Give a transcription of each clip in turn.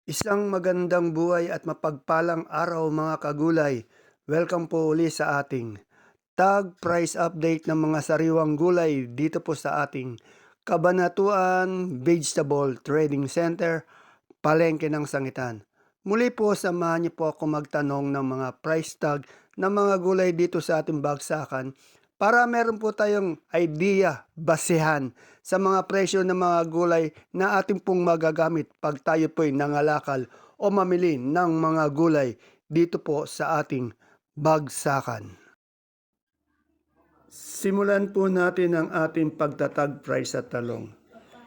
Isang magandang buhay at mapagpalang araw mga kagulay. Welcome po uli sa ating Tag Price Update ng mga sariwang gulay dito po sa ating Kabanatuan Vegetable Trading Center, Palengke ng Sangitan. Muli po samahan niyo po ako magtanong ng mga price tag ng mga gulay dito sa ating bagsakan para meron po tayong idea, basehan sa mga presyo ng mga gulay na ating pong magagamit pag tayo po'y nangalakal o mamili ng mga gulay dito po sa ating bagsakan. Simulan po natin ang ating pagtatag price sa talong.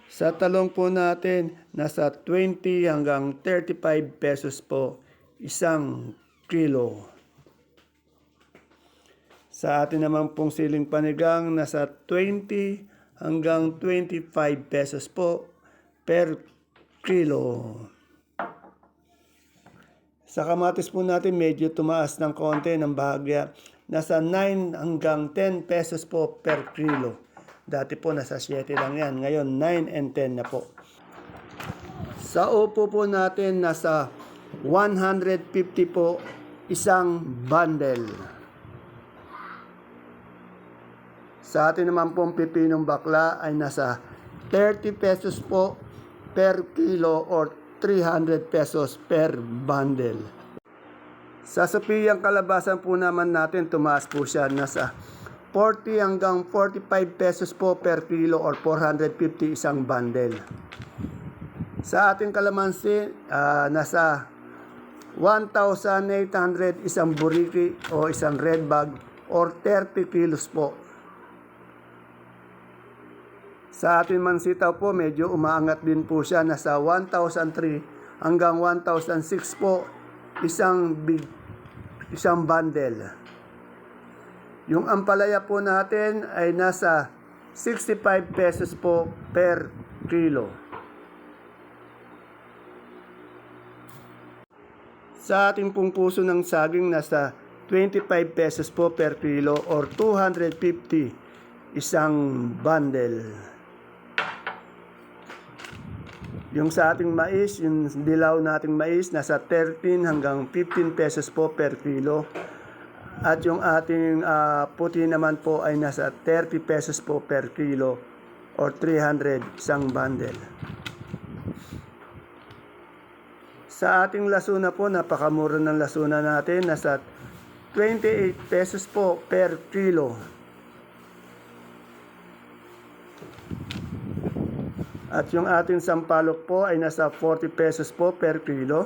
Sa talong po natin, nasa 20 hanggang 35 pesos po isang kilo. Sa atin naman pong siling panigang, nasa 20 hanggang 25 pesos po per kilo. Sa kamatis po natin, medyo tumaas ng konti ng bahagya. Nasa 9 hanggang 10 pesos po per kilo. Dati po nasa 7 lang yan. Ngayon 9 and 10 na po. Sa upo po natin, nasa 150 po isang bundle. Sa atin naman pong pipinong bakla ay nasa 30 pesos po per kilo or 300 pesos per bundle. Sa sapiyang kalabasan po naman natin, tumaas po siya, nasa 40 hanggang 45 pesos po per kilo or 450 isang bundle. Sa ating kalamansi, nasa 1,800 isang buriki o isang red bag or 30 kilos po. Sa ating mansitaw po, medyo umaangat din po siya, nasa 1,003 hanggang 1,006 po isang bundle. Yung ampalaya po natin ay nasa 65 pesos po per kilo. Sa ating pong puso ng saging, nasa 25 pesos po per kilo or 250 isang bundle. Yung sa ating mais, yung dilaw nating mais, nasa 13 hanggang 15 pesos po per kilo. At yung ating puti naman po ay nasa 30 pesos po per kilo or 300 isang bundle. Sa ating lasuna po, napakamura ng lasuna natin, nasa 28 pesos po per kilo. At yung ating sampalok po ay nasa 40 pesos po per kilo.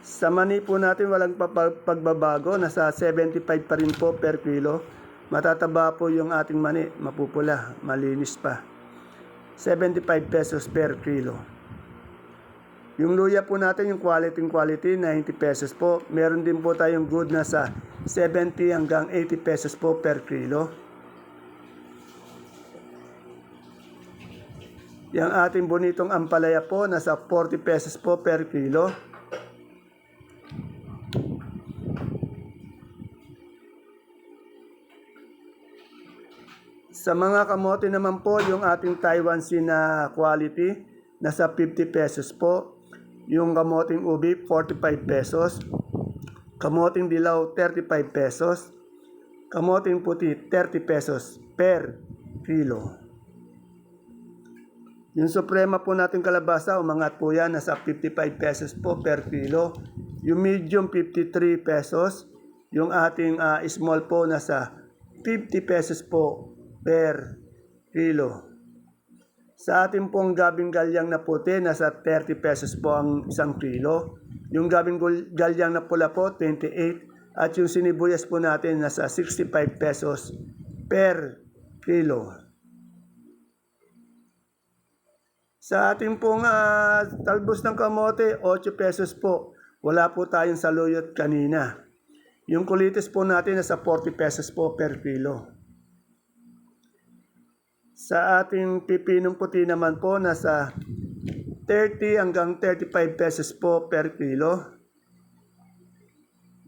Sa mani po natin walang pagbabago, nasa 75 pa rin po per kilo. Matataba po yung ating mani, mapupula, malinis pa. 75 pesos per kilo. Yung luya po natin, yung quality, 90 pesos po. Meron din po tayong good na sa 70 hanggang 80 pesos po per kilo. Yung ating bonitong ampalaya po, nasa 40 pesos po per kilo. Sa mga kamote naman po, yung ating Taiwan Sea na quality, nasa 50 pesos po. Yung kamoting ubi, 45 pesos. Kamoting dilaw, 35 pesos. Kamoting puti, 30 pesos per kilo. Yung suprema po natin kalabasa, umangat po yan, nasa 55 pesos po per kilo. Yung medium, 53 pesos. Yung ating small po, nasa 50 pesos po per kilo. Sa ating pong gabing galyang na puti, nasa 30 pesos po ang isang kilo. Yung gabing galyang na pula po, 28. At yung sinibuyas po natin, nasa 65 pesos per kilo. Sa ating pong talbos ng kamote, 8 pesos po. Wala po tayong saluyot kanina. Yung kulitis po natin, nasa 40 pesos po per kilo. Sa ating pipinong puti naman po, nasa 30 hanggang 35 pesos po per kilo.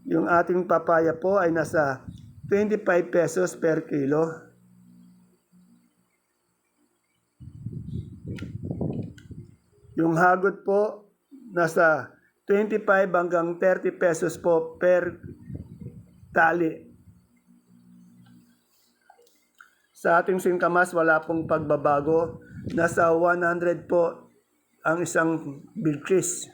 Yung ating papaya po ay nasa 25 pesos per kilo. Yung hagod po, nasa 25 hanggang 30 pesos po per tali. Sa ating singkamas, wala pong pagbabago. Nasa 100 po ang isang bilkis.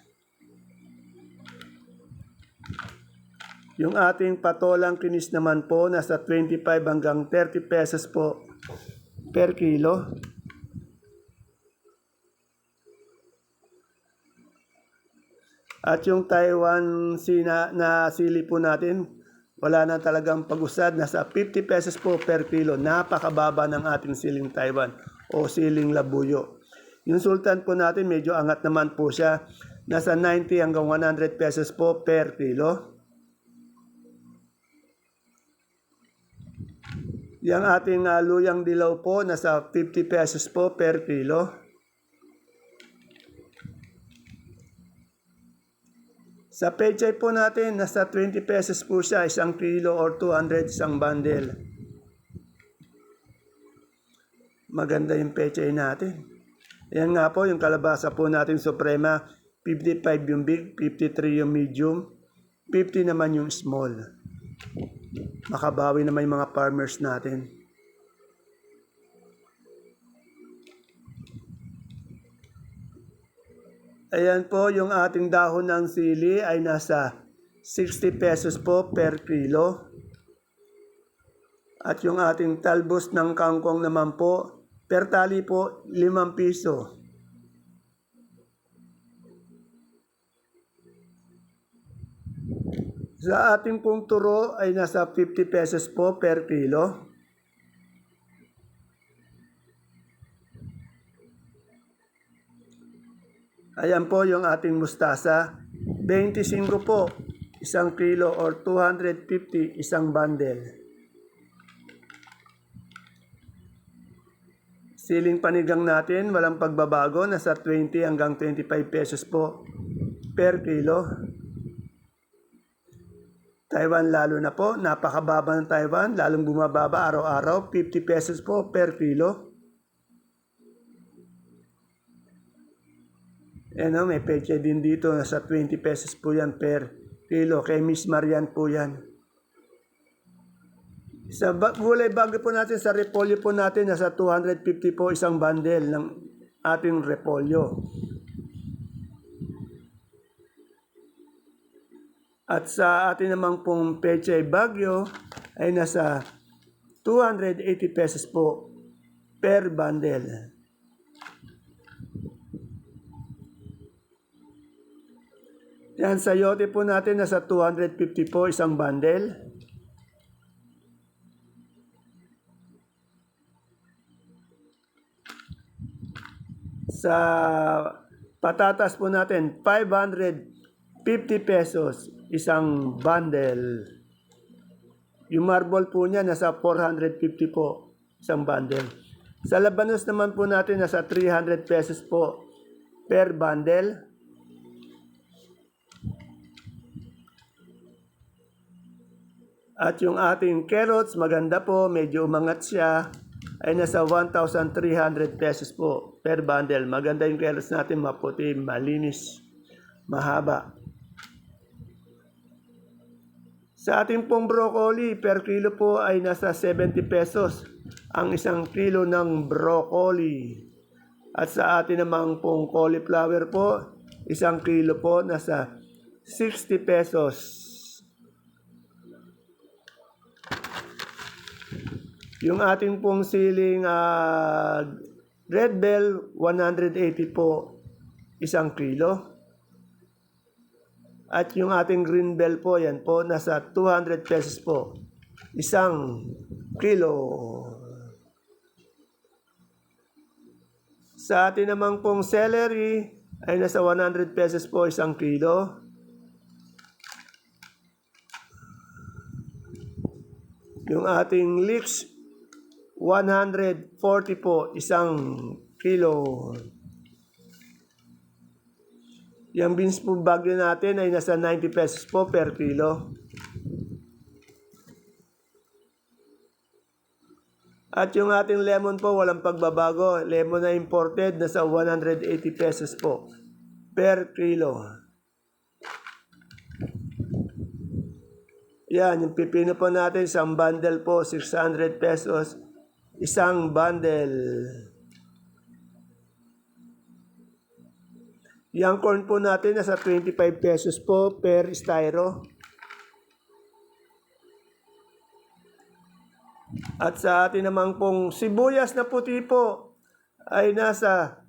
Yung ating patolang kinis naman po, nasa 25 hanggang 30 pesos po per kilo. At yung Taiwan na sili po natin, wala na talagang pag-usad. Nasa 50 pesos po per kilo. Napakababa ng ating siling Taiwan o siling labuyo. Yung sultan po natin, medyo angat naman po siya. Nasa 90 hanggang 100 pesos po per kilo. Yung ating luyang dilaw po, nasa 50 pesos po per kilo. Sa pechay po natin, nasa 20 pesos po siya, isang kilo or 200 isang bundle. Maganda yung pechay natin. Ayan nga po, yung kalabasa po natin Suprema, 55 yung big, 53 yung medium, 50 naman yung small. Makabawi naman yung mga farmers natin. Ayan po, yung ating dahon ng sili ay nasa 60 pesos po per kilo. At yung ating talbos ng kangkong naman po, per tali po, 5 piso. Sa ating pong turo ay nasa 50 pesos po per kilo. Ayan po yung ating mustasa. 25 po, isang kilo or 250 isang bundle. Siling panigang natin, walang pagbabago. Nasa 20 hanggang 25 pesos po per kilo. Taiwan lalo na po, napakababa ng Taiwan. Lalong bumababa araw-araw, 50 pesos po per kilo. May peche din dito, nasa 20 pesos po yan per kilo. Kay Miss Marian po yan. Sa gulay bagyo po natin, sa repolyo po natin, nasa 250 po isang bundle ng ating repolyo. At sa atin namang pong peche bagyo, ay nasa 280 pesos po per bundle. Yan, sayote po natin nasa 250 po isang bundle. Sa patatas po natin, 550 pesos isang bundle. Yung marble po niya, nasa 450 po isang bundle. Sa labanos naman po natin, nasa 300 pesos po per bundle. At yung ating carrots, maganda po, medyo umangat siya, ay nasa 1,300 pesos po per bundle. Maganda yung carrots natin, maputi, malinis, mahaba. Sa ating pong broccoli, per kilo po ay nasa 70 pesos ang isang kilo ng broccoli. At sa atin namang pong cauliflower po, isang kilo po nasa 60 pesos. Yung ating pong siling red bell, 180 po isang kilo. At yung ating green bell po, yan po, nasa 200 pesos po isang kilo. Sa atin namang pong celery, ay nasa 100 pesos po isang kilo. Yung ating leeks, 140 po isang kilo. Yung beans po bagyo natin ay nasa 90 pesos po per kilo. At yung ating lemon po, walang pagbabago. Lemon na imported, nasa 180 pesos po per kilo. Yan, yung pipino po natin, isang bundle po, 600 pesos. Isang bundle. Yung corn po natin, nasa 25 pesos po per styro. At sa atin naman pong sibuyas na puti po, ay nasa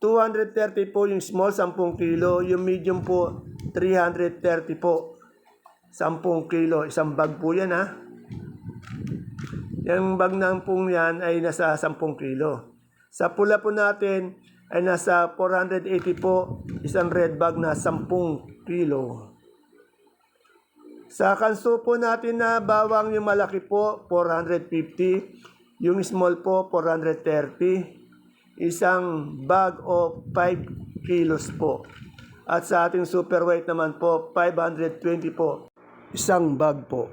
230 po yung small, 10 kilo. Yung medium po, 330 po. 10 kilo. Isang bag po yan ha. Yung bag ng pong yan ay nasa 10 kilo. Sa pula po natin ay nasa 480 po. Isang red bag na 10 kilo. Sa kanso po natin na bawang yung malaki po, 450. Yung small po, 430. Isang bag o 5 kilos po. At sa ating super weight naman po, 520 po. Isang bag po.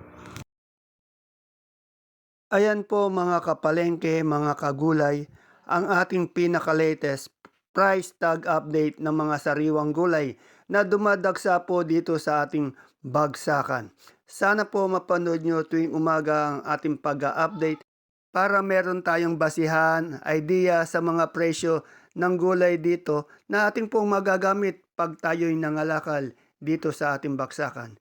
Ayan po mga kapalengke, mga kagulay, ang ating pinaka-latest price tag update ng mga sariwang gulay na dumadagsa po dito sa ating bagsakan. Sana po mapanood nyo tuwing umaga ang ating pag-update para meron tayong basihan, idea sa mga presyo ng gulay dito na ating pong magagamit pag tayo'y nangalakal dito sa ating baksakan.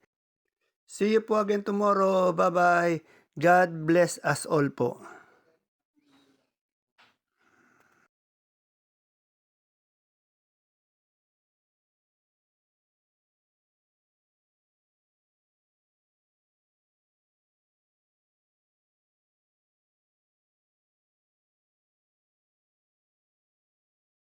See you po again tomorrow. Bye-bye. God bless us all po.